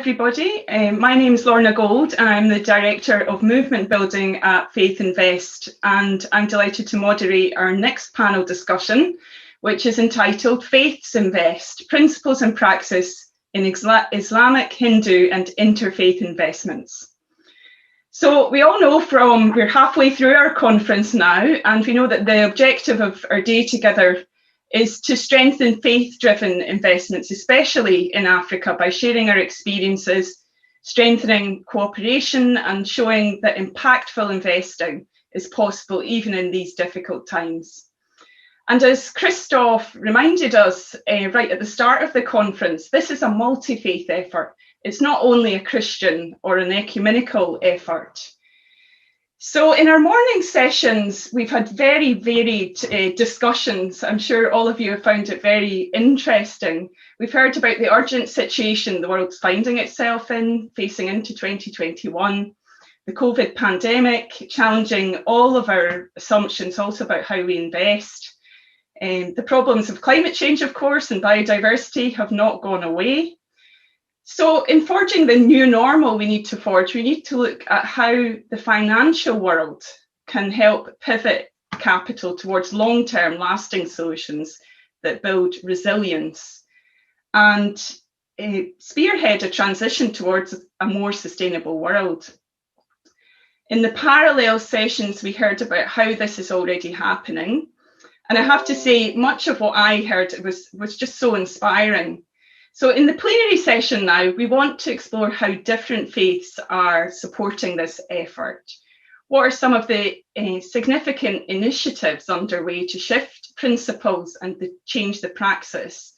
everybody. My name is Lorna Gold and I'm the Director of Movement Building at Faith Invest, and I'm delighted to moderate our next panel discussion, which is entitled Faiths Invest, Principles and Praxis in Islamic, Hindu and Interfaith Investments. So we all know we're halfway through our conference now, and we know that the objective of our day together is to strengthen faith-driven investments, especially in Africa, by sharing our experiences, strengthening cooperation and showing that impactful investing is possible even in these difficult times. And as Christoph reminded us right at the start of the conference, this is a multi-faith effort. It's not only a Christian or an ecumenical effort. So in our morning sessions, we've had very varied discussions. I'm sure all of you have found it very interesting. We've heard about the urgent situation the world's finding itself in, facing into 2021, the COVID pandemic, challenging all of our assumptions also about how we invest. The problems of climate change, of course, and biodiversity have not gone away. So in forging the new normal we need to look at how the financial world can help pivot capital towards long-term lasting solutions that build resilience and spearhead a transition towards a more sustainable world. In the parallel sessions, we heard about how this is already happening. And I have to say, much of what I heard was just so inspiring. So in the plenary session now, we want to explore how different faiths are supporting this effort. What are some of the significant initiatives underway to shift principles and change the praxis?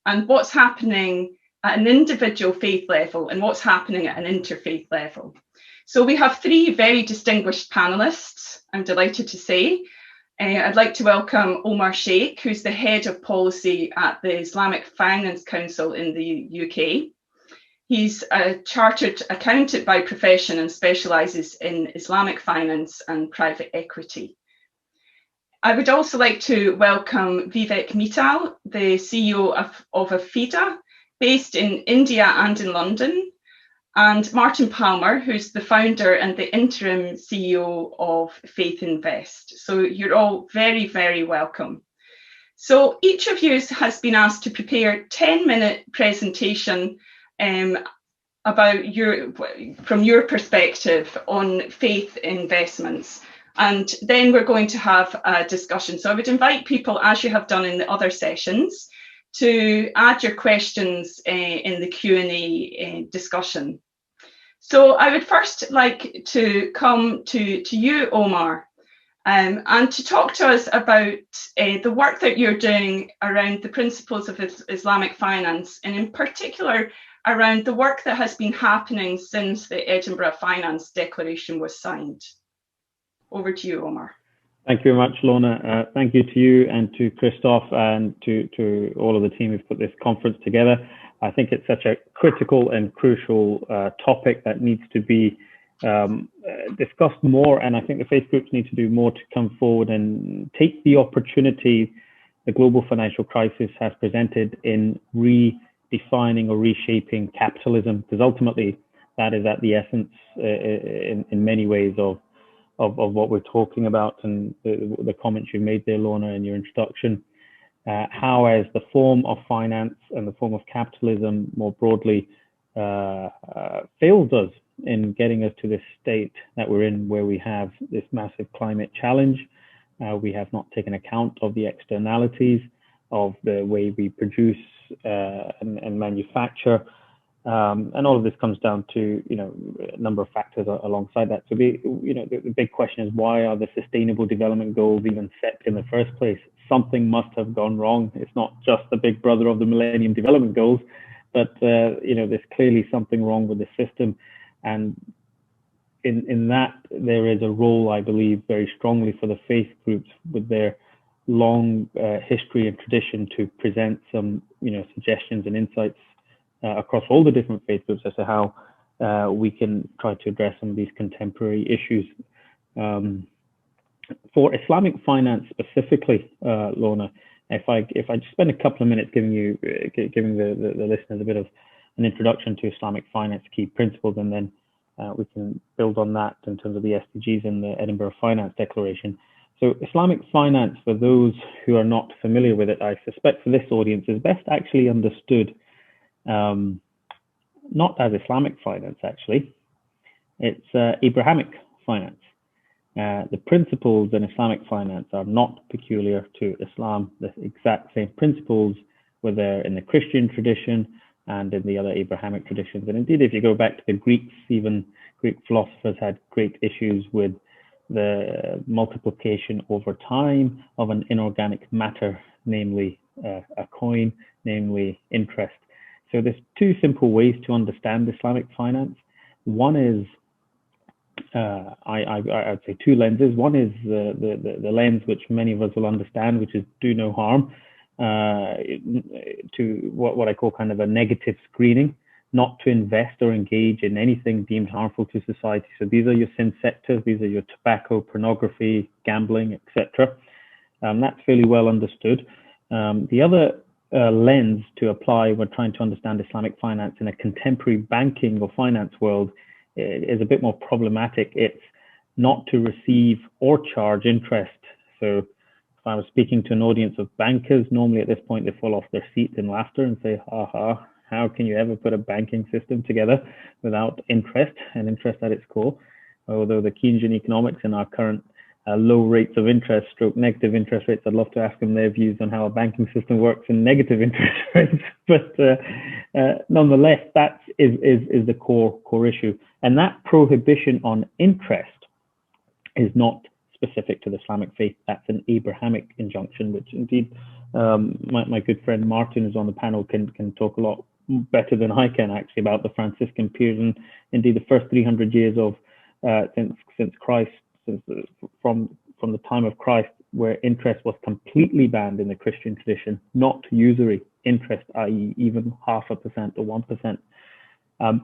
And what's happening at an individual faith level and what's happening at an interfaith level? So we have three very distinguished panelists, I'm delighted to say. I'd like to welcome Omar Sheikh, who's the head of policy at the Islamic Finance Council in the UK. He's a chartered accountant by profession and specialises in Islamic finance and private equity. I would also like to welcome Vivek Mittal, the CEO of Afida, based in India and in London, and Martin Palmer, who's the founder and the interim CEO of Faith Invest. So you're all very, very welcome. So each of you has been asked to prepare a 10-minute presentation about from your perspective on faith investments. And then we're going to have a discussion. So I would invite people, as you have done in the other sessions, to add your questions in the Q&A discussion. So I would first like to come to you, Omar, and to talk to us about the work that you're doing around the principles of Islamic finance, and in particular around the work that has been happening since the Edinburgh Finance Declaration was signed. Over to you, Omar. Thank you very much, Lorna. Thank you to you and to Christoph and to all of the team who've put this conference together. I think it's such a critical and crucial topic that needs to be discussed more, and I think the faith groups need to do more to come forward and take the opportunity the global financial crisis has presented in redefining or reshaping capitalism, because ultimately that is at the essence in many ways of what we're talking about, and the comments you made there, Lorna, in your introduction. How as the form of finance and the form of capitalism more broadly failed us in getting us to this state that we're in, where we have this massive climate challenge. We have not taken account of the externalities of the way we produce and manufacture. And all of this comes down to, a number of factors alongside that. So the big question is, why are the Sustainable Development Goals even set in the first place? Something must have gone wrong. It's not just the big brother of the Millennium Development Goals, but there's clearly something wrong with the system. And in that, there is a role, I believe, very strongly for the faith groups with their long history and tradition to present some, suggestions and insights across all the different faith groups as to how we can try to address some of these contemporary issues. For Islamic finance specifically, Lorna, if I just spend a couple of minutes giving the listeners a bit of an introduction to Islamic finance key principles, and then we can build on that in terms of the SDGs in the Edinburgh Finance Declaration. So Islamic finance, for those who are not familiar with it, I suspect for this audience is best actually understood not as Islamic finance, actually. It's Abrahamic finance. The principles in Islamic finance are not peculiar to Islam. The exact same principles were there in the Christian tradition and in the other Abrahamic traditions. And indeed, if you go back to the Greeks, even Greek philosophers had great issues with the multiplication over time of an inorganic matter, namely a coin, namely interest. So there's two simple ways to understand Islamic finance. One is, I'd say two lenses. One is the lens which many of us will understand, which is do no harm, to what I call kind of a negative screening, not to invest or engage in anything deemed harmful to society. So these are your sin sectors, these are your tobacco, pornography, gambling, etc. That's fairly well understood. The other lens to apply when trying to understand Islamic finance in a contemporary banking or finance world is a bit more problematic. It's not to receive or charge interest. So if I was speaking to an audience of bankers, normally at this point they fall off their seats in laughter and say, ha ha, how can you ever put a banking system together without interest and interest at its core? Although the Keynesian economics in our current low rates of interest, stroke negative interest rates, I'd love to ask them their views on how a banking system works in negative interest rates. But nonetheless, that is the core issue. And that prohibition on interest is not specific to the Islamic faith. That's an Abrahamic injunction, which indeed my good friend Martin, who's on the panel, can talk a lot better than I can actually about the Franciscan period, and indeed the first 300 years of since Christ, from the time of Christ, where interest was completely banned in the Christian tradition, not usury interest, i.e. even 0.5% or 1%.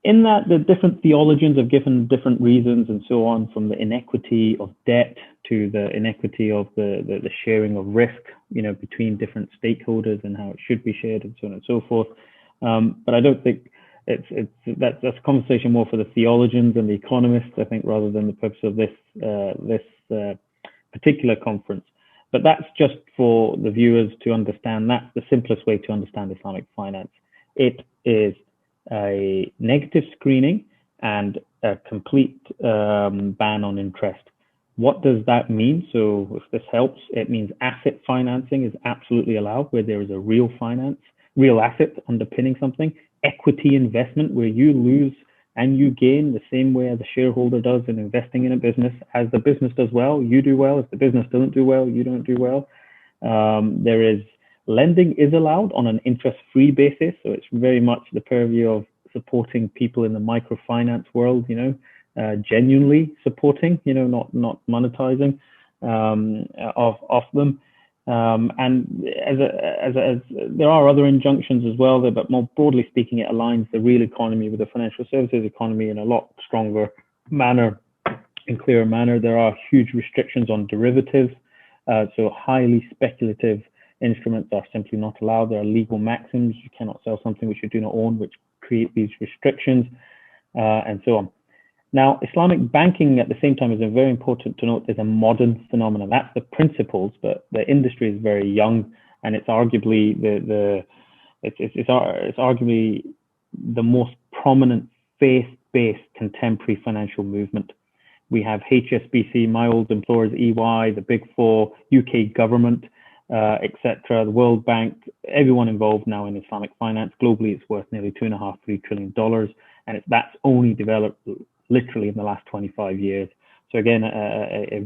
In that, the different theologians have given different reasons and so on, from the inequity of debt to the inequity of the sharing of risk, between different stakeholders and how it should be shared and so on and so forth. But I don't think that's a conversation more for the theologians and the economists, I think, rather than the purpose of this particular conference. But that's just for the viewers to understand. That's the simplest way to understand Islamic finance. It is a negative screening and a complete ban on interest. What does that mean? So if this helps, it means asset financing is absolutely allowed, where there is a real asset underpinning something. Equity investment, where you lose and you gain the same way as a shareholder does in investing in a business. As the business does well, you do well. If the business doesn't do well, you don't do well. There is lending is allowed on an interest-free basis, so it's very much the purview of supporting people in the microfinance world, genuinely supporting, not monetizing of them. And as there are other injunctions as well there, but more broadly speaking, it aligns the real economy with the financial services economy in a lot stronger manner and clearer manner. There are huge restrictions on derivatives, so highly speculative instruments are simply not allowed. There are legal maxims. You cannot sell something which you do not own, which create these restrictions, and so on. Now, Islamic banking at the same time is very important to note is a modern phenomenon. That's the principles, but the industry is very young, and it's arguably it's arguably the most prominent faith-based contemporary financial movement. We have HSBC, my old employers, EY, the Big Four, UK government, etc., the World Bank, everyone involved now in Islamic finance. Globally, it's worth nearly $2.5–3 trillion, and that's only developed literally in the last 25 years. So again, a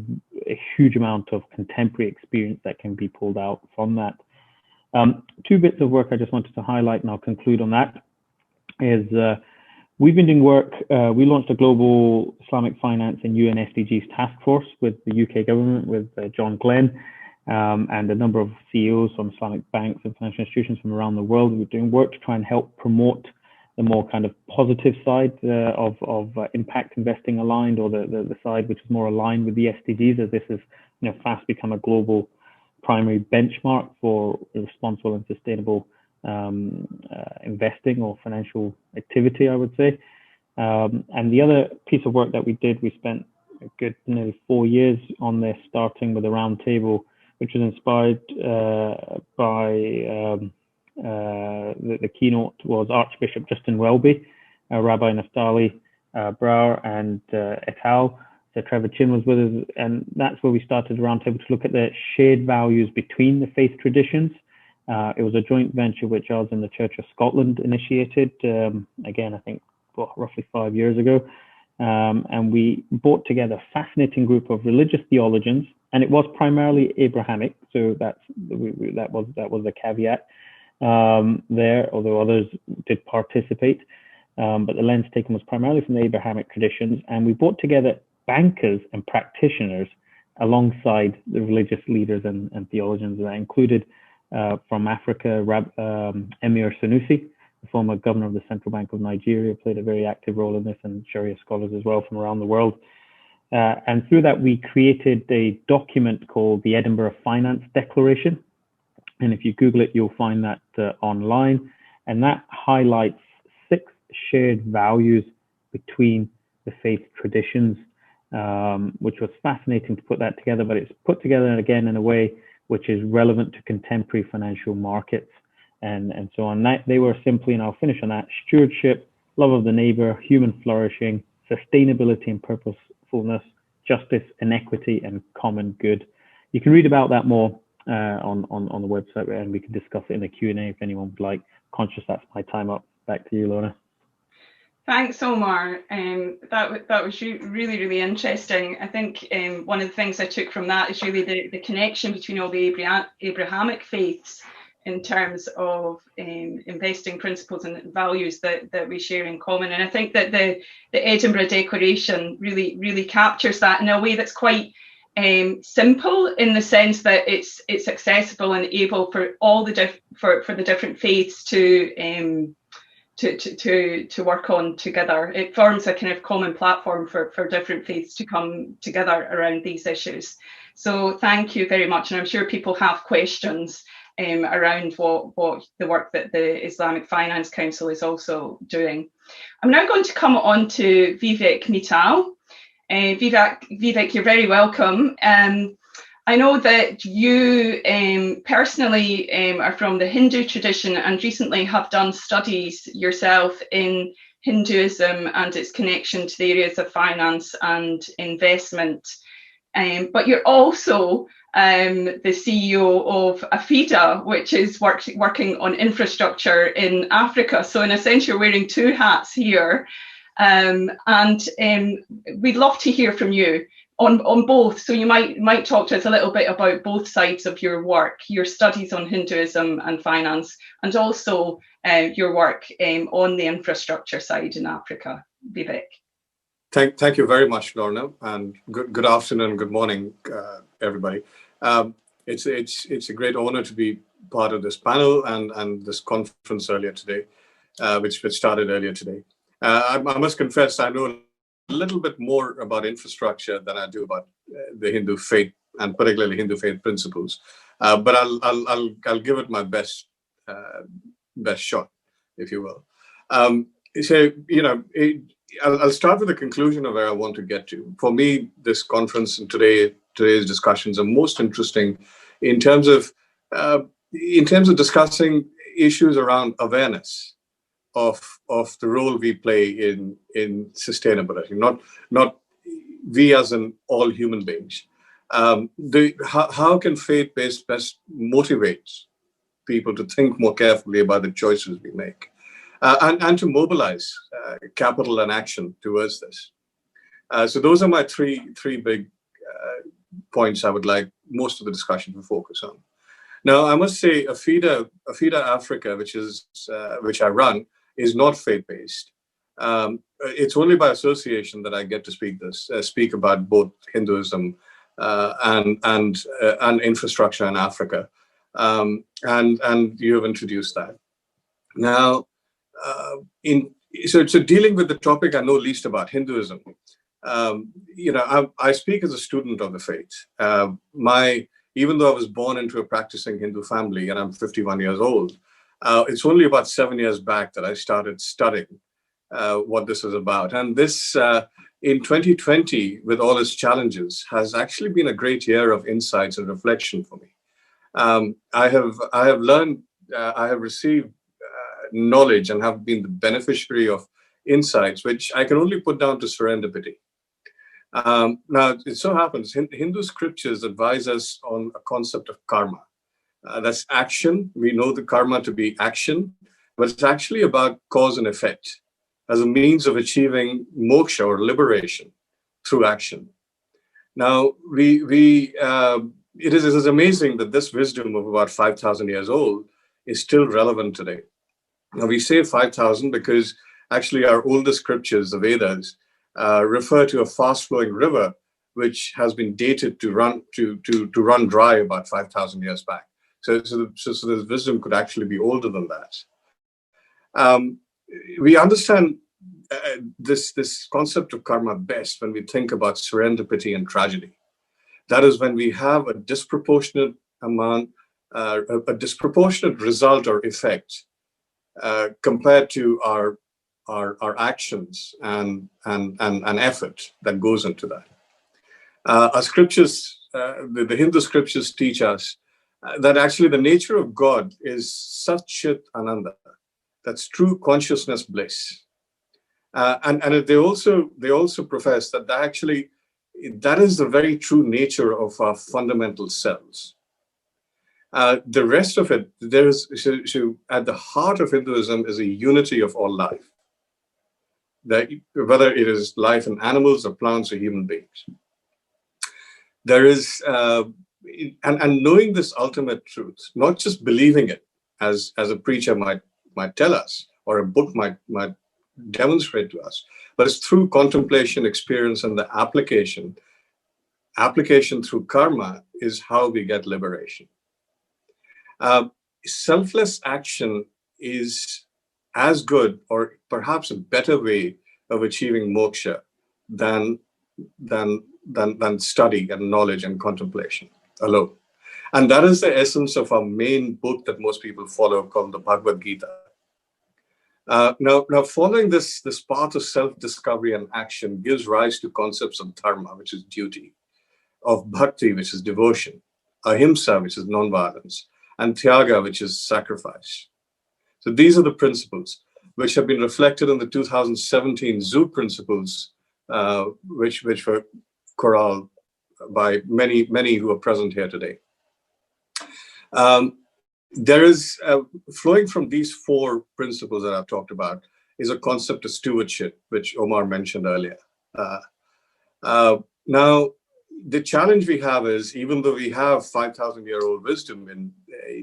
huge amount of contemporary experience that can be pulled out from that. Two bits of work I just wanted to highlight, and I'll conclude on that, is we've been doing work. We launched a global Islamic finance and UN SDGs task force with the UK government, with John Glenn, and a number of CEOs from Islamic banks and financial institutions from around the world. We're doing work to try and help promote the more kind of positive side of impact investing aligned, or the side which is more aligned with the SDGs, as this has fast become a global primary benchmark for responsible and sustainable investing or financial activity, I would say. And the other piece of work that we did, we spent a good nearly 4 years on this, starting with a roundtable, which was inspired by the keynote was Archbishop Justin Welby, Rabbi Naftali Brower, and et al. So Trevor Chin was with us, and that's where we started a roundtable to look at the shared values between the faith traditions. It was a joint venture which us and the Church of Scotland initiated, again, I think roughly 5 years ago. And we brought together a fascinating group of religious theologians, and it was primarily Abrahamic, so that was the caveat there, although others did participate. But the lens taken was primarily from the Abrahamic traditions, and we brought together bankers and practitioners alongside the religious leaders and theologians. That included from Africa, Emir Sanusi, the former governor of the Central Bank of Nigeria, played a very active role in this, and Sharia scholars as well from around the world. And through that, we created a document called the Edinburgh Finance Declaration. And if you Google it, you'll find that online. And that highlights 6 shared values between the faith traditions, which was fascinating to put that together, but it's put together again in a way which is relevant to contemporary financial markets and so on. They were simply, and I'll finish on that, stewardship, love of the neighbor, human flourishing, sustainability and purposefulness, justice, inequity, and common good. You can read about that more on the website, and we can discuss it in the Q&A if anyone would like. Conscious that's my time up. Back to you, Lorna. Thanks, Omar. That was really, really interesting. I think one of the things I took from that is really the connection between all the Abrahamic faiths in terms of investing principles and values that we share in common. And I think that the Edinburgh Declaration really captures that in a way that's quite simple, in the sense that it's accessible and able for all the for the different faiths to work on together. It forms a kind of common platform for different faiths to come together around these issues. So thank you very much. And I'm sure people have questions around what the work that the Islamic Finance Council is also doing. I'm now going to come on to Vivek Mittal. Vivek, you're very welcome. I know that you personally are from the Hindu tradition and recently have done studies yourself in Hinduism and its connection to the areas of finance and investment. But you're also the CEO of AFIDA, which is working on infrastructure in Africa. So in a sense, you're wearing 2 hats here. And we'd love to hear from you on both. So you might talk to us a little bit about both sides of your work, your studies on Hinduism and finance, and also your work on the infrastructure side in Africa. Vivek. Thank you very much, Lorna, and good afternoon, good morning, everybody. It's a great honor to be part of this panel and this conference earlier today, which started earlier today. I must confess, I know a little bit more about infrastructure than I do about the Hindu faith, and particularly Hindu faith principles. But I'll give it my best shot, if you will. So I'll start with the conclusion of where I want to get to. For me, this conference and today's discussions are most interesting in terms of discussing issues around awareness of the role we play in sustainability, not we as in all human beings. How can faith-based best motivate people to think more carefully about the choices we make, and to mobilize capital and action towards this. So those are my three big points I would like most of the discussion to focus on. Now, I must say, AFIDA Africa, which I run, is not faith-based. It's only by association that I get to speak about both Hinduism and infrastructure in Africa, and you have introduced that. Now, so dealing with the topic I know least about, Hinduism. I speak as a student of the faith. Even though I was born into a practicing Hindu family and I'm 51 years old, It's only about 7 years back that I started studying what this is about. And this, in 2020, with all its challenges, has actually been a great year of insights and reflection for me. I have learned, I have received knowledge and have been the beneficiary of insights, which I can only put down to serendipity. Now, it so happens Hindu scriptures advise us on a concept of karma. That's action. We know the karma to be action, but it's actually about cause and effect as a means of achieving moksha or liberation through action. Now, it is amazing that this wisdom of about 5,000 years old is still relevant today. Now, we say 5,000 because actually our oldest scriptures, the Vedas, refer to a fast-flowing river which has been dated to run dry about 5,000 years back. So this wisdom could actually be older than that. We understand this concept of karma best when we think about serendipity and tragedy. That is when we have a disproportionate amount, a disproportionate result or effect compared to our actions and effort that goes into that. Our scriptures, the Hindu scriptures teach us that actually the nature of God is Sat Chit Ananda. That's true consciousness bliss. And they also profess that actually that is the very true nature of our fundamental selves. The rest of it, at the heart of Hinduism is a unity of all life. That whether it is life in animals or plants or human beings. There is, and knowing this ultimate truth, not just believing it as a preacher might tell us, or a book might demonstrate to us, but it's through contemplation, experience, and the application through karma is how we get liberation. Selfless action is as good, or perhaps a better way of achieving moksha than study and knowledge and contemplation alone. And that is the essence of our main book that most people follow, called the Bhagavad Gita. Now following this path of self-discovery and action gives rise to concepts of dharma, which is duty, of bhakti, which is devotion, ahimsa, which is non-violence, and tyaga, which is sacrifice. So these are the principles which have been reflected in the 2017 Zoo principles, which were choraled by many who are present here today. There is, flowing from these four principles that I've talked about, is a concept of stewardship, which Omar mentioned earlier. Now, the challenge we have is, even though we have 5,000-year-old wisdom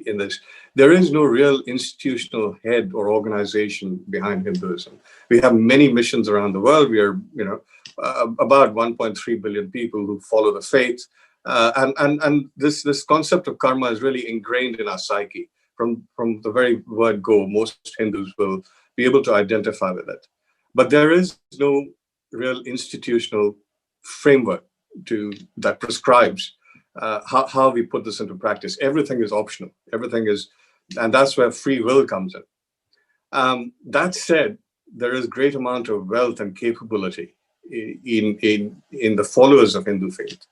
in this, there is no real institutional head or organization behind Hinduism. We have many missions around the world. We are, about 1.3 billion people who follow the faith. And this concept of karma is really ingrained in our psyche. From the very word go, most Hindus will be able to identify with it. But there is no real institutional framework that prescribes how we put this into practice. Everything is optional. Everything is, and that's where free will comes in. That said, there is great amount of wealth and capability in the followers of Hindu faith.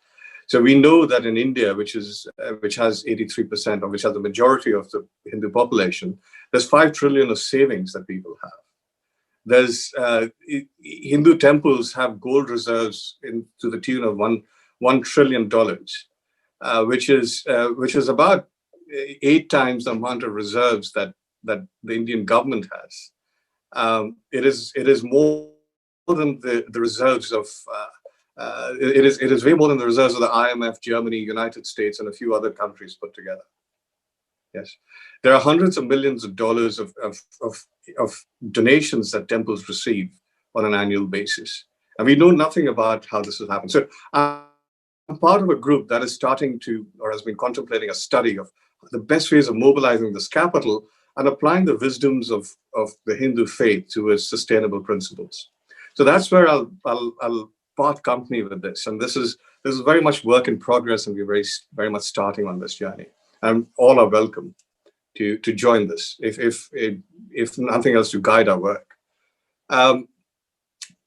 So we know that in India, which has 83%, or which has the majority of the Hindu population, there's 5 trillion of savings that people have. There's Hindu temples have gold reserves to the tune of $1 trillion, which is about 8 times the amount of reserves that the Indian government has. It is more than the reserves of. It is way more than the reserves of the IMF, Germany, United States, and a few other countries put together. Yes, there are hundreds of millions of dollars of donations that temples receive on an annual basis, and we know nothing about how this has happened. So I'm part of a group that is starting to, or has been contemplating a study of the best ways of mobilizing this capital and applying the wisdoms of the Hindu faith to its sustainable principles. So that's where I'll part company with this, and this is very much work in progress, and we're very much starting on this journey, and all are welcome. to join this, if nothing else, to guide our work.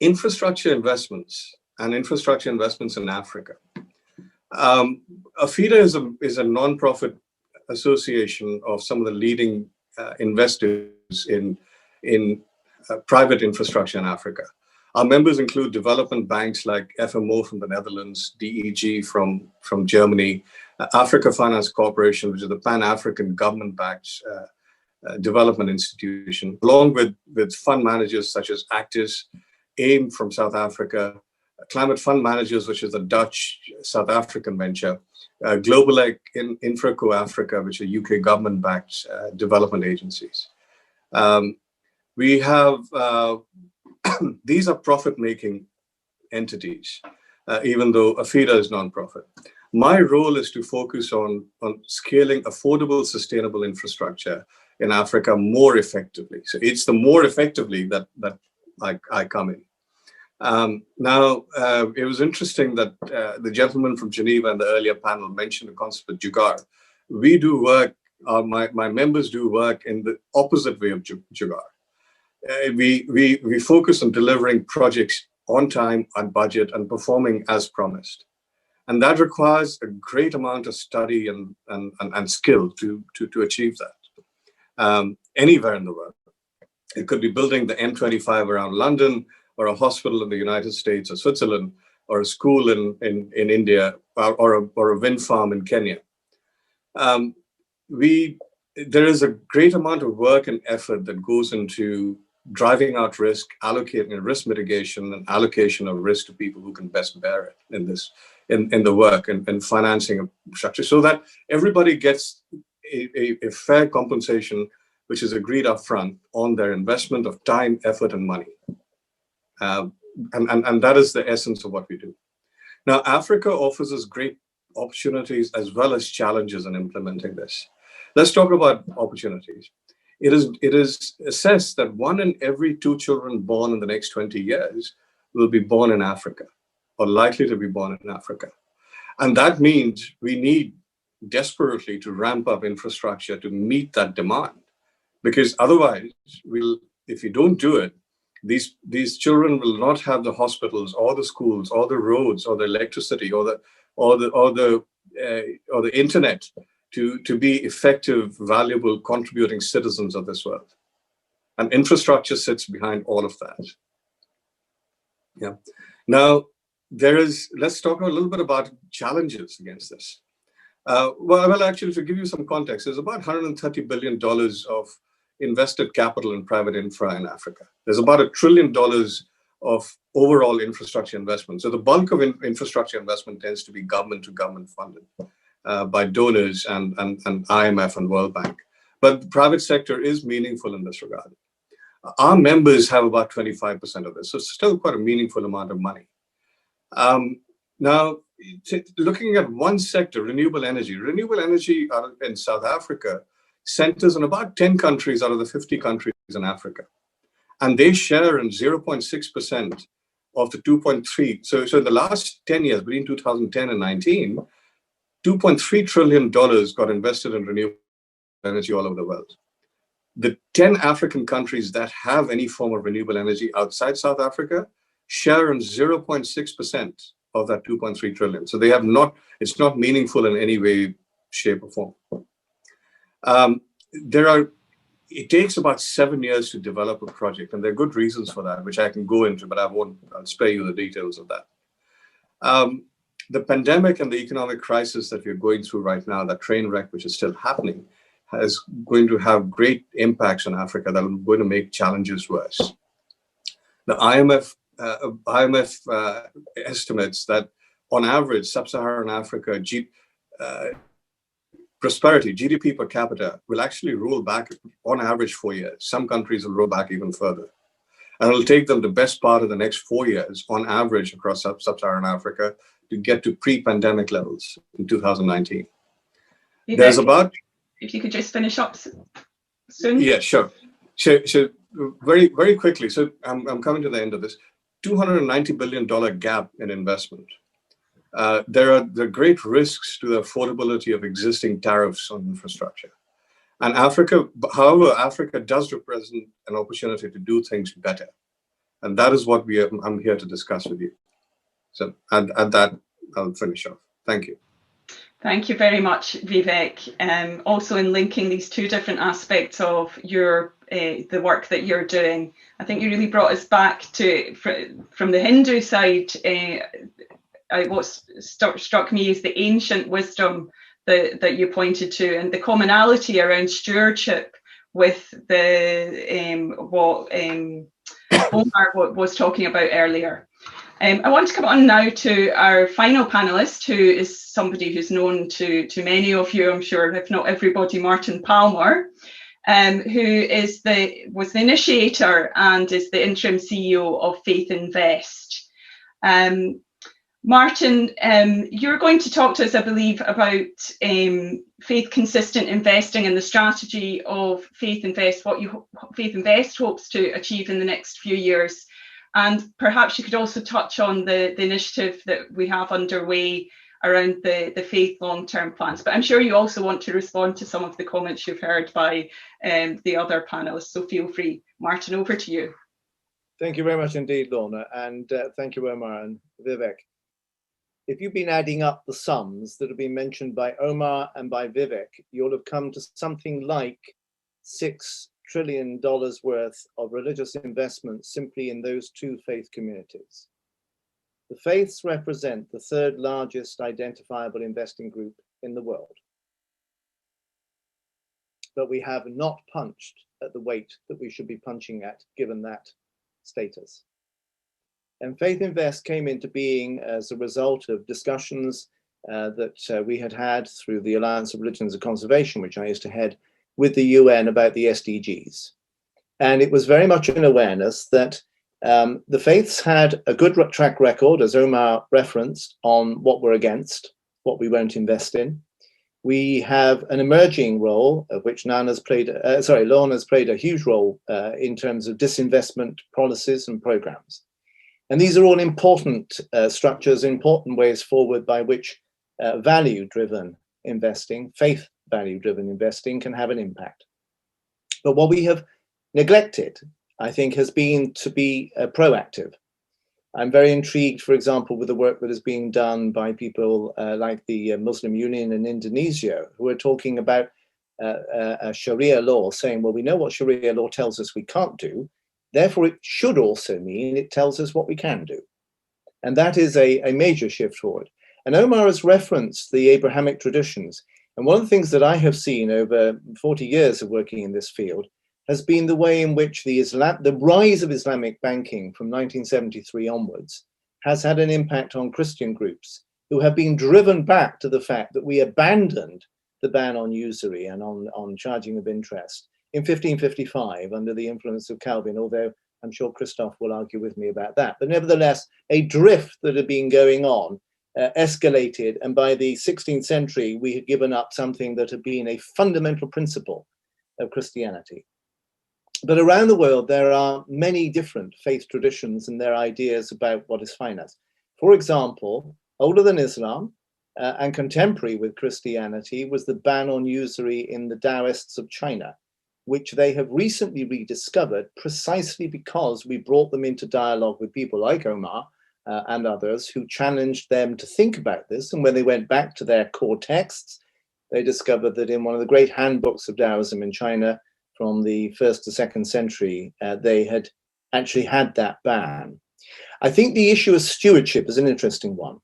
Infrastructure investments and infrastructure investments in Africa. AFIDA is a non-profit association of some of the leading investors in private infrastructure in Africa. Our members include development banks like FMO from the Netherlands, DEG from Germany, Africa Finance Corporation, which is the Pan-African government-backed development institution, along with fund managers such as Actis, AIM from South Africa, Climate Fund Managers, which is a Dutch South African venture, Global Infraco Africa, which are UK government-backed development agencies. We have, these are profit-making entities, even though AFIDA is non-profit. My role is to focus on scaling affordable, sustainable infrastructure in Africa more effectively. So it's the more effectively that I come in. Now, it was interesting that the gentleman from Geneva in the earlier panel mentioned the concept of jugaad. We do work, my members do work in the opposite way of jugaad. We focus on delivering projects on time, on budget, and performing as promised. And that requires a great amount of study and skill to achieve that anywhere in the world. It could be building the M25 around London, or a hospital in the United States or Switzerland, or a school in India, or a wind farm in Kenya. There is a great amount of work and effort that goes into driving out risk, allocating risk mitigation, and allocation of risk to people who can best bear it in the work and financing of structure, so that everybody gets a fair compensation, which is agreed up front on their investment of time, effort, and money. And that is the essence of what we do. Now, Africa offers us great opportunities as well as challenges in implementing this. Let's talk about opportunities. It is assessed that 1 in every 2 children born in the next 20 years will be born in Africa, or likely to be born in Africa. And that means we need desperately to ramp up infrastructure to meet that demand, because otherwise, if you don't do it, these children will not have the hospitals, or the schools, or the roads, or the electricity, or the internet to be effective, valuable, contributing citizens of this world. And infrastructure sits behind all of that. Yeah. Now, let's talk a little bit about challenges against this. Well, actually, to give you some context, there's about $130 billion of invested capital in private infra in Africa. There's about $1 trillion of overall infrastructure investment. So the bulk of infrastructure investment tends to be government to government funded by donors and IMF and World Bank. But the private sector is meaningful in this regard. Our members have about 25% of this, so it's still quite a meaningful amount of money. Now, looking at one sector, renewable energy in South Africa centers in about 10 countries out of the 50 countries in Africa. And they share in 0.6% of the 2.3. So in the last 10 years, between 2010 and 19, $2.3 trillion got invested in renewable energy all over the world. The 10 African countries that have any form of renewable energy outside South Africa share in 0.6% of that 2.3 trillion. So they have it's not meaningful in any way, shape, or form. It takes about 7 years to develop a project, and there are good reasons for that, which I can go into, but I'll spare you the details of that. The pandemic and the economic crisis that we're going through right now, that train wreck which is still happening, is going to have great impacts on Africa that are going to make challenges worse. The IMF estimates that on average, sub-Saharan Africa prosperity, GDP per capita, will actually roll back on average 4 years. Some countries will roll back even further. And it'll take them the best part of the next 4 years on average across sub-Saharan Africa to get to pre-pandemic levels in 2019. There's about... If you could just finish up soon. Yeah, sure. So very, very quickly, so I'm coming to the end of this. $290 billion gap in investment. There are great risks to the affordability of existing tariffs on infrastructure. And Africa, however, Africa does represent an opportunity to do things better. And that is what I'm here to discuss with you. So, and that I'll finish off. Thank you. Thank you very much, Vivek. Also in linking these two different aspects of your the work that you're doing, I think you really brought us back to, from the Hindu side, what struck me is the ancient wisdom that you pointed to, and the commonality around stewardship with what Omar was talking about earlier. I want to come on now to our final panelist, who is somebody who's known to many of you, I'm sure, if not everybody, Martin Palmer, who was the initiator and is the interim CEO of Faith Invest. Martin, you're going to talk to us, I believe, about faith consistent investing and the strategy of Faith Invest, what Faith Invest hopes to achieve in the next few years. And perhaps you could also touch on the initiative that we have underway around the faith long-term plans. But I'm sure you also want to respond to some of the comments you've heard by the other panelists. So feel free. Martin, over to you. Thank you very much indeed, Lorna. And thank you, Omar and Vivek. If you've been adding up the sums that have been mentioned by Omar and by Vivek, you'll have come to something like $6 trillion worth of religious investments simply in those two faith communities. The faiths represent the third largest identifiable investing group in the world. But we have not punched at the weight that we should be punching at, given that status. And Faith Invest came into being as a result of discussions that we had through the Alliance of Religions and Conservation, which I used to head, with the UN about the SDGs. And it was very much an awareness that the faiths had a good track record, as Omar referenced, on what we're against, what we won't invest in. We have an emerging role, of which Lorna's played a huge role in terms of disinvestment policies and programs. And these are all important structures, important ways forward by which value-driven investing, faith value-driven investing can have an impact. But what we have neglected, I think, has been to be proactive. I'm very intrigued, for example, with the work that is being done by people like the Muslim Union in Indonesia, who are talking about Sharia law, saying, well, we know what Sharia law tells us we can't do, therefore it should also mean it tells us what we can do. And that is a major shift forward. And Omar has referenced the Abrahamic traditions. And one of the things that I have seen over 40 years of working in this field has been the way in which the rise of Islamic banking from 1973 onwards has had an impact on Christian groups who have been driven back to the fact that we abandoned the ban on usury and on charging of interest in 1555 under the influence of Calvin, although I'm sure Christoph will argue with me about that. But nevertheless, a drift that had been going on escalated, and by the 16th century, we had given up something that had been a fundamental principle of Christianity. But around the world, there are many different faith traditions and their ideas about what is finance. For example, older than Islam and contemporary with Christianity was the ban on usury in the Taoists of China, which they have recently rediscovered precisely because we brought them into dialogue with people like Omar and others who challenged them to think about this. And when they went back to their core texts, they discovered that in one of the great handbooks of Taoism in China from the 1st to 2nd century, they had actually had that ban. I think the issue of stewardship is an interesting one.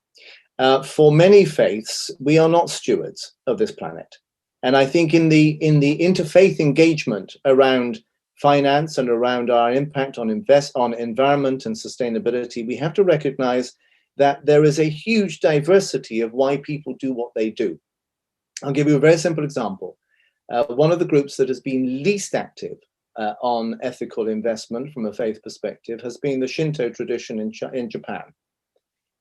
For many faiths, we are not stewards of this planet. And I think in the interfaith engagement around finance and around our impact on environment and sustainability, we have to recognize that there is a huge diversity of why people do what they do. I'll give you a very simple example. One of the groups that has been least active on ethical investment from a faith perspective has been the Shinto tradition in Japan.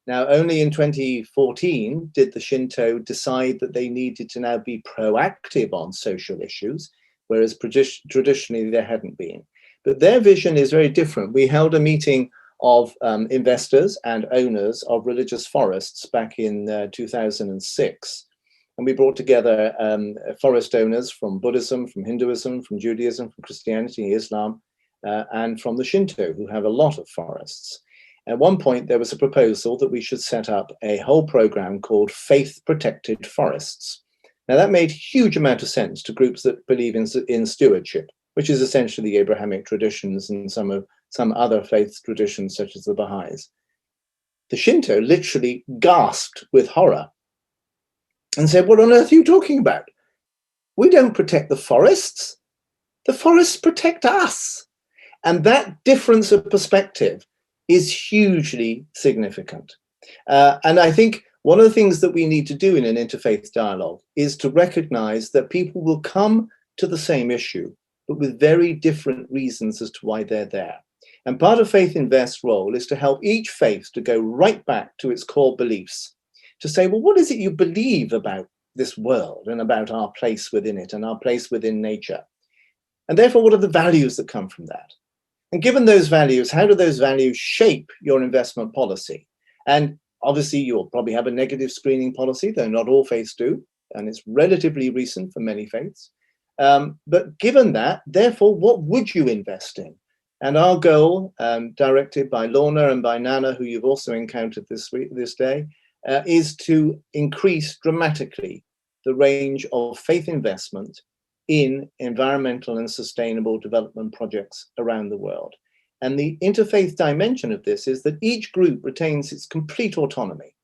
Now, only in 2014 did the Shinto decide that they needed to now be proactive on social issues, whereas traditionally there hadn't been. But their vision is very different. We held a meeting of investors and owners of religious forests back in 2006. And we brought together forest owners from Buddhism, from Hinduism, from Judaism, from Christianity, Islam, and from the Shinto, who have a lot of forests. At one point, there was a proposal that we should set up a whole program called Faith-Protected Forests. Now, that made huge amount of sense to groups that believe in stewardship, which is essentially the Abrahamic traditions and some other faith traditions, such as the Baha'is. The Shinto literally gasped with horror and said, "What on earth are you talking about? We don't protect the forests. The forests protect us." And that difference of perspective is hugely significant. And I think one of the things that we need to do in an interfaith dialogue is to recognize that people will come to the same issue, but with very different reasons as to why they're there. And part of Faith Invest's role is to help each faith to go right back to its core beliefs, to say, well, what is it you believe about this world and about our place within it and our place within nature? And therefore, what are the values that come from that? And given those values, how do those values shape your investment policy? And obviously, you'll probably have a negative screening policy, though not all faiths do, and it's relatively recent for many faiths. But given that, therefore, what would you invest in? And our goal, directed by Lorna and by Nana, who you've also encountered this day, is to increase dramatically the range of faith investment in environmental and sustainable development projects around the world. And the interfaith dimension of this is that each group retains its complete autonomy.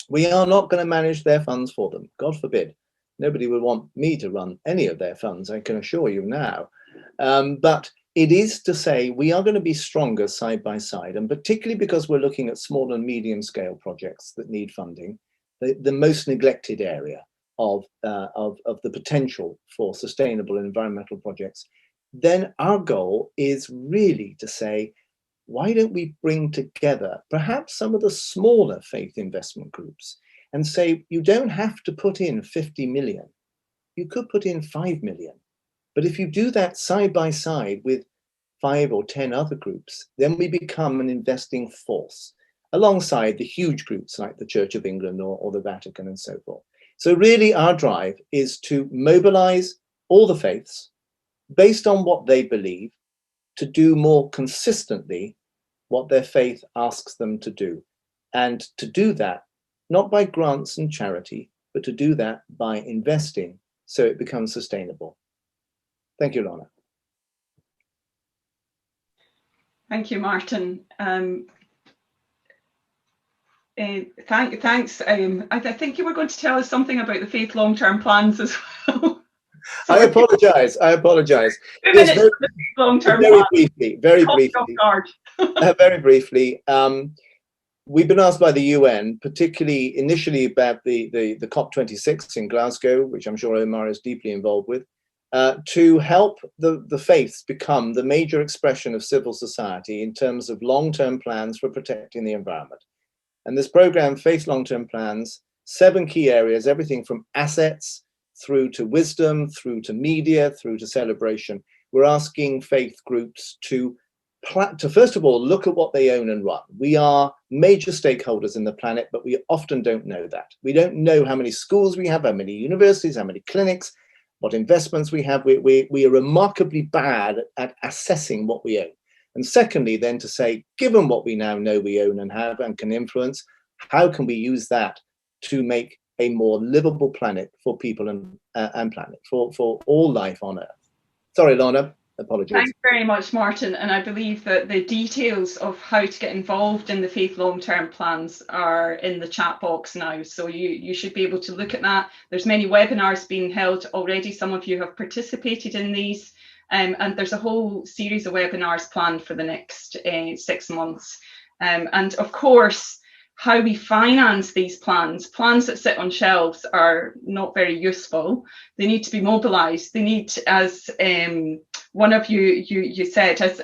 We are not going to manage their funds for them, God forbid. Nobody would want me to run any of their funds, I can assure you now. But it is to say we are going to be stronger side by side, and particularly because we're looking at small and medium scale projects that need funding, the most neglected area of the potential for sustainable environmental projects, then our goal is really to say, why don't we bring together perhaps some of the smaller faith investment groups and say, you don't have to put in 50 million, you could put in 5 million. But if you do that side by side with 5 or 10 other groups, then we become an investing force alongside the huge groups like the Church of England or the Vatican and so forth. So really our drive is to mobilize all the faiths based on what they believe to do more consistently what their faith asks them to do. And to do that, not by grants and charity, but to do that by investing so it becomes sustainable. Thank you, Lorna. Thank you, Martin. Thanks. I think you were going to tell us something about the faith long-term plans as well. I apologize. Yes, long-term very briefly. We've been asked by the UN, particularly initially about the COP26 in Glasgow, which I'm sure Omar is deeply involved with, to help the faiths become the major expression of civil society in terms of long-term plans for protecting the environment. And this program, Faith Long-Term Plans, 7 key areas, everything from assets through to wisdom, through to media, through to celebration. We're asking faith groups to first of all, look at what they own and run. We are major stakeholders in the planet, but we often don't know that. We don't know how many schools we have, how many universities, how many clinics, what investments we have. We are remarkably bad at assessing what we own. And secondly, then to say, given what we now know we own and have and can influence, how can we use that to make a more livable planet for people and planet, for all life on Earth? Sorry, Lorna. Apologies. Thanks very much, Martin. And I believe that the details of how to get involved in the Faith Long-Term Plans are in the chat box now. So you should be able to look at that. There's many webinars being held already. Some of you have participated in these. And there's a whole series of webinars planned for the next 6 months. And of course, how we finance these plans that sit on shelves are not very useful. They need to be mobilized. They need, as one of you said, as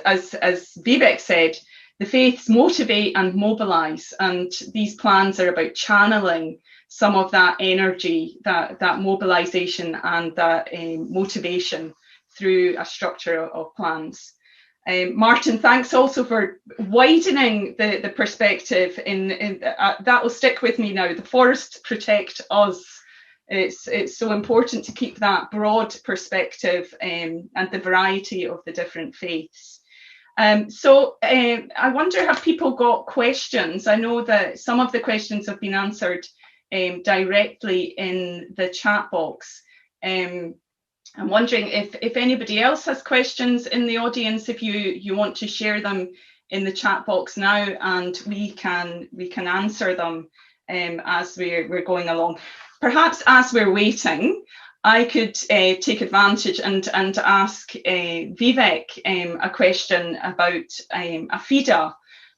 Vivek said, the faiths motivate and mobilize. And these plans are about channeling some of that energy, that mobilization and that motivation through a structure of plans. Martin, thanks also for widening the perspective that will stick with me now. The forests protect us It's so important to keep that broad perspective and the variety of the different faiths. So I wonder, have people got questions? I know that some of the questions have been answered directly in the chat box. I'm wondering if anybody else has questions in the audience, if you want to share them in the chat box now, and we can answer them as we're going along. Perhaps as we're waiting, I could take advantage and ask Vivek a question about AFIDA.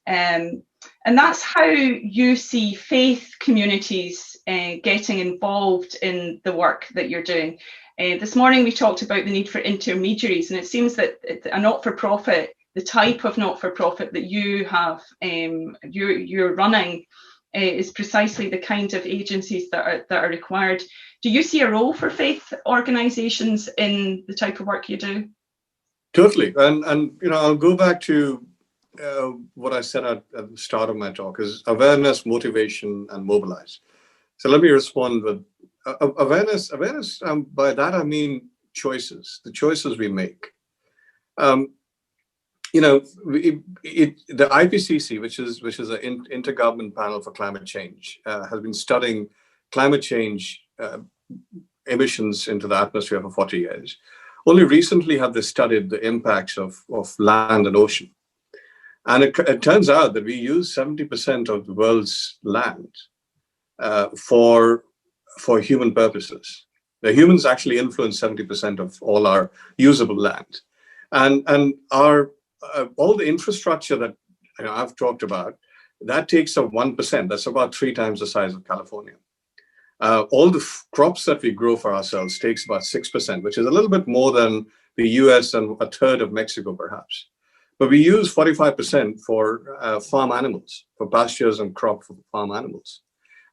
And that's how you see faith communities getting involved in the work that you're doing. This morning we talked about the need for intermediaries, and it seems that a not-for-profit, the type of not-for-profit that you have, you're running, is precisely the kind of agencies that are required. Do you see a role for faith organisations in the type of work you do? Totally, and I'll go back to what I said at the start of my talk: is awareness, motivation, and mobilize. So let me respond with awareness. Awareness. By that I mean choices. The choices we make. The IPCC, which is an intergovernmental panel for climate change, has been studying climate change emissions into the atmosphere for 40 years. Only recently have they studied the impacts of land and ocean. And it turns out that we use 70% of the world's land for human purposes. The humans actually influence 70% of all our usable land. And our all the infrastructure that I've talked about, that takes up 1%. That's about 3 times the size of California. All the crops that we grow for ourselves takes about 6%, which is a little bit more than the US and a third of Mexico, perhaps. But we use 45% for farm animals, for pastures and crop for farm animals.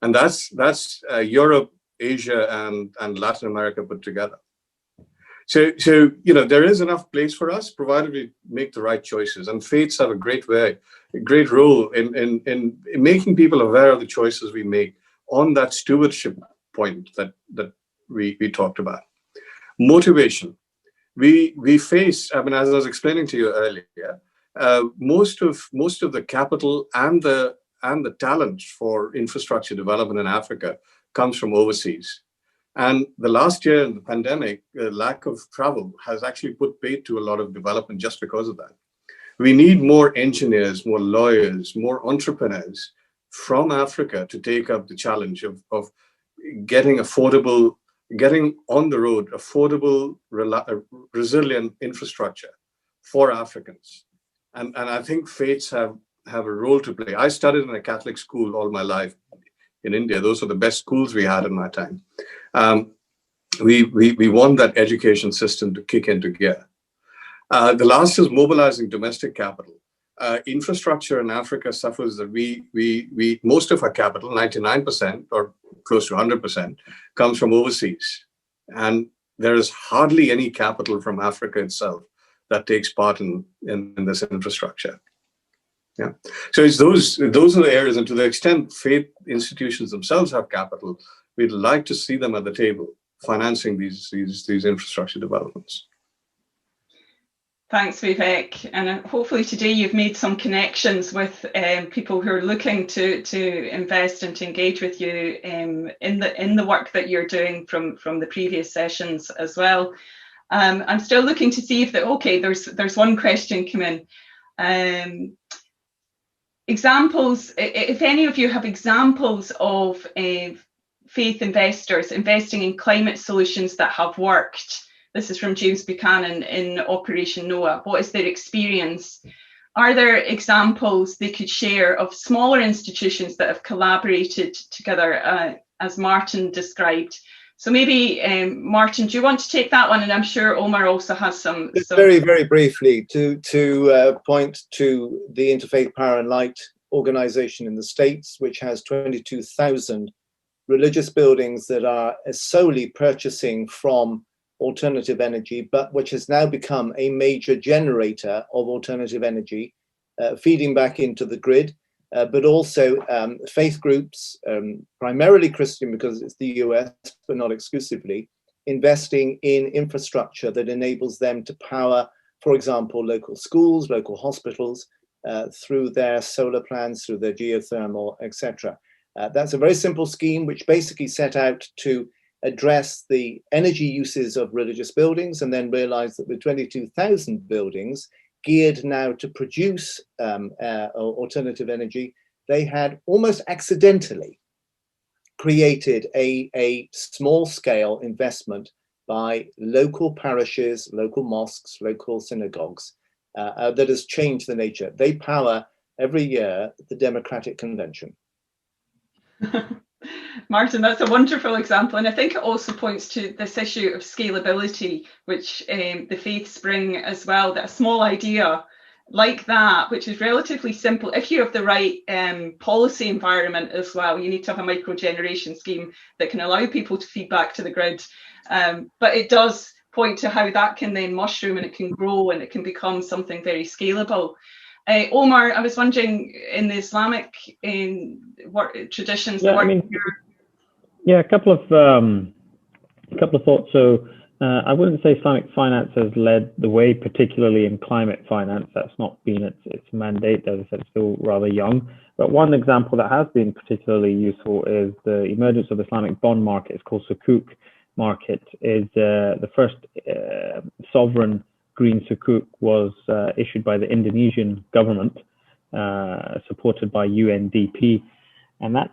And that's Europe, Asia, and Latin America put together. So there is enough place for us, provided we make the right choices. And faiths have a great role in making people aware of the choices we make on that stewardship point that we talked about. Motivation. We face, as I was explaining to you earlier, most of the capital and the talent for infrastructure development in Africa comes from overseas. And the last year in the pandemic, the lack of travel has actually put paid to a lot of development just because of that. We need more engineers, more lawyers, more entrepreneurs from Africa to take up the challenge of getting on the road, affordable, resilient infrastructure for Africans. And I think faiths have a role to play. I studied in a Catholic school all my life in India. Those are the best schools we had in my time. We want that education system to kick into gear. The last is mobilizing domestic capital. Infrastructure in Africa suffers that we most of our capital, 99% or close to 100%, comes from overseas. And there is hardly any capital from Africa itself that takes part in this infrastructure. Yeah. So it's those are the areas, and to the extent faith institutions themselves have capital, we'd like to see them at the table financing these infrastructure developments. Thanks, Vivek. And hopefully today you've made some connections with people who are looking to invest and to engage with you in the work that you're doing from the previous sessions as well. I'm still looking to see if there's one question come in. Examples, if any of you have examples of faith investors investing in climate solutions that have worked. This is from James Buchanan in Operation Noah. What is their experience? Are there examples they could share of smaller institutions that have collaborated together, as Martin described? So maybe, Martin, do you want to take that one? And I'm sure Omar also has some. Very, very briefly, to point to the Interfaith Power and Light organization in the States, which has 22,000 religious buildings that are solely purchasing from alternative energy, but which has now become a major generator of alternative energy, feeding back into the grid. but also faith groups, primarily Christian because it's the US, but not exclusively, investing in infrastructure that enables them to power, for example, local schools, local hospitals, through their solar plants, through their geothermal, etc. That's a very simple scheme which basically set out to address the energy uses of religious buildings, and then realized that with 22,000 buildings geared now to produce alternative energy, they had almost accidentally created a small-scale investment by local parishes, local mosques, local synagogues that has changed the nature. They power every year the Democratic Convention. Martin, that's a wonderful example, and I think it also points to this issue of scalability, which the faiths bring as well, that a small idea like that, which is relatively simple, if you have the right policy environment as well, you need to have a micro-generation scheme that can allow people to feed back to the grid. But it does point to how that can then mushroom and it can grow and it can become something very scalable. Omar, I was wondering, in the Islamic traditions, a couple of thoughts. So I wouldn't say Islamic finance has led the way, particularly in climate finance. That's not been its mandate. As I said, it's still rather young. But one example that has been particularly useful is the emergence of the Islamic bond market. It's called Sukuk market. Is the first sovereign green Sukuk was issued by the Indonesian government, supported by UNDP, and that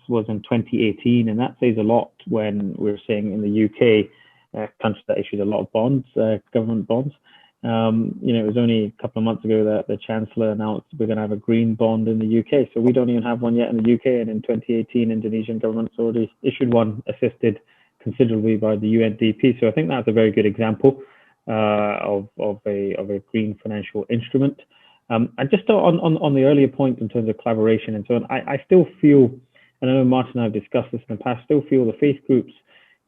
was in 2018, and that says a lot when we're seeing in the UK, a country that issues a lot of bonds, government bonds. It was only a couple of months ago that the Chancellor announced we're going to have a green bond in the UK. So we don't even have one yet in the UK, and in 2018, Indonesian government's already issued one, assisted considerably by the UNDP. So I think that's a very good example of a green financial instrument. And just on the earlier point in terms of collaboration and so on, I still feel, and I know Martin and I have discussed this in the past, still feel the faith groups,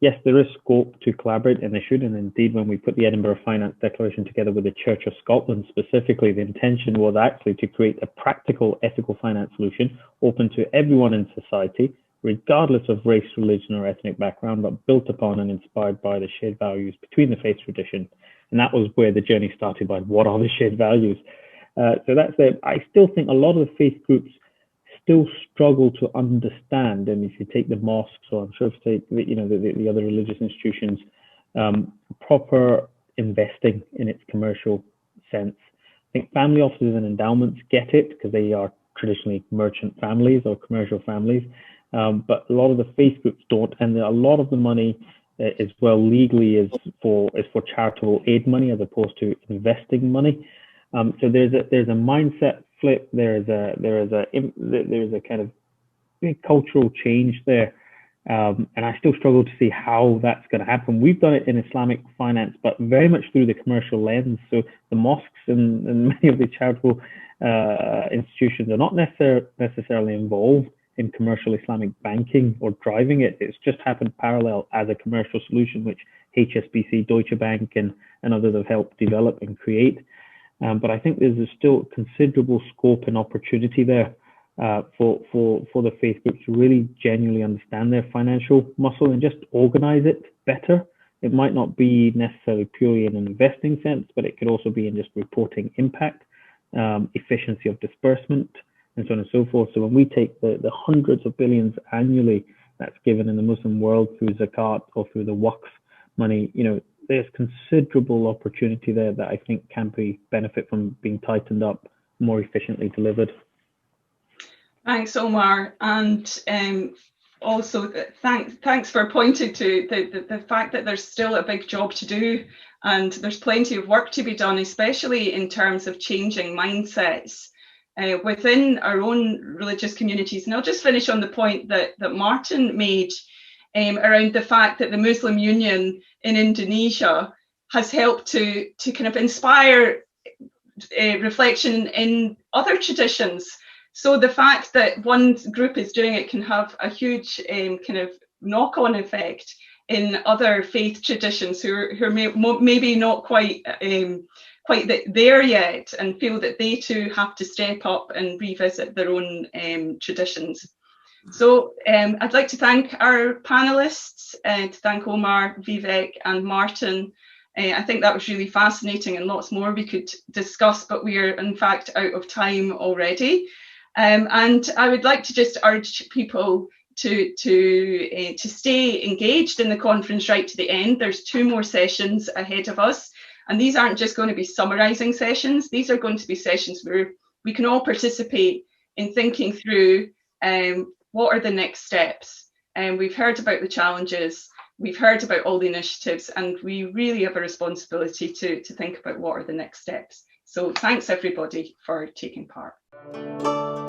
yes, there is scope to collaborate, and they should. And indeed, when we put the Edinburgh Finance Declaration together with the Church of Scotland specifically, the intention was actually to create a practical ethical finance solution open to everyone in society, regardless of race, religion, or ethnic background, but built upon and inspired by the shared values between the faith tradition. And that was where the journey started, by what are the shared values? So that's it. I still think a lot of the faith groups still struggle to understand, and if you take the mosques, or I'm sure if you take the other religious institutions, proper investing in its commercial sense. I think family offices and endowments get it because they are traditionally merchant families or commercial families, but a lot of the faith groups don't, and a lot of the money as well legally is for charitable aid money as opposed to investing money. So there's a mindset flip. There's a kind of big cultural change there, and I still struggle to see how that's going to happen. We've done it in Islamic finance, but very much through the commercial lens. So the mosques and many of the charitable institutions are not necessarily involved in commercial Islamic banking or driving it. It's just happened parallel as a commercial solution, which HSBC, Deutsche Bank, and others have helped develop and create. But I think there's still considerable scope and opportunity there for the faith groups to really genuinely understand their financial muscle and just organize it better. It might not be necessarily purely in an investing sense, but it could also be in just reporting impact, efficiency of disbursement, and so on and so forth. So when we take the hundreds of billions annually that's given in the Muslim world through zakat or through the waqf money, there's considerable opportunity there that I think can benefit from being tightened up, more efficiently delivered. Thanks, Omar, and also thanks for pointing to the fact that there's still a big job to do, and there's plenty of work to be done, especially in terms of changing mindsets within our own religious communities. And I'll just finish on the point that Martin made around the fact that the Muslim Union in Indonesia has helped to kind of inspire reflection in other traditions. So the fact that one group is doing it can have a huge kind of knock-on effect in other faith traditions who are maybe not quite quite there yet and feel that they too have to step up and revisit their own traditions. So I'd like to thank our panelists, to thank Omar, Vivek and Martin. I think that was really fascinating and lots more we could discuss, but we are in fact out of time already. And I would like to just urge people to stay engaged in the conference right to the end. There's 2 more sessions ahead of us, and these aren't just going to be summarising sessions. These are going to be sessions where we can all participate in thinking through what are the next steps. And we've heard about the challenges, we've heard about all the initiatives, and we really have a responsibility to think about what are the next steps. So thanks everybody for taking part.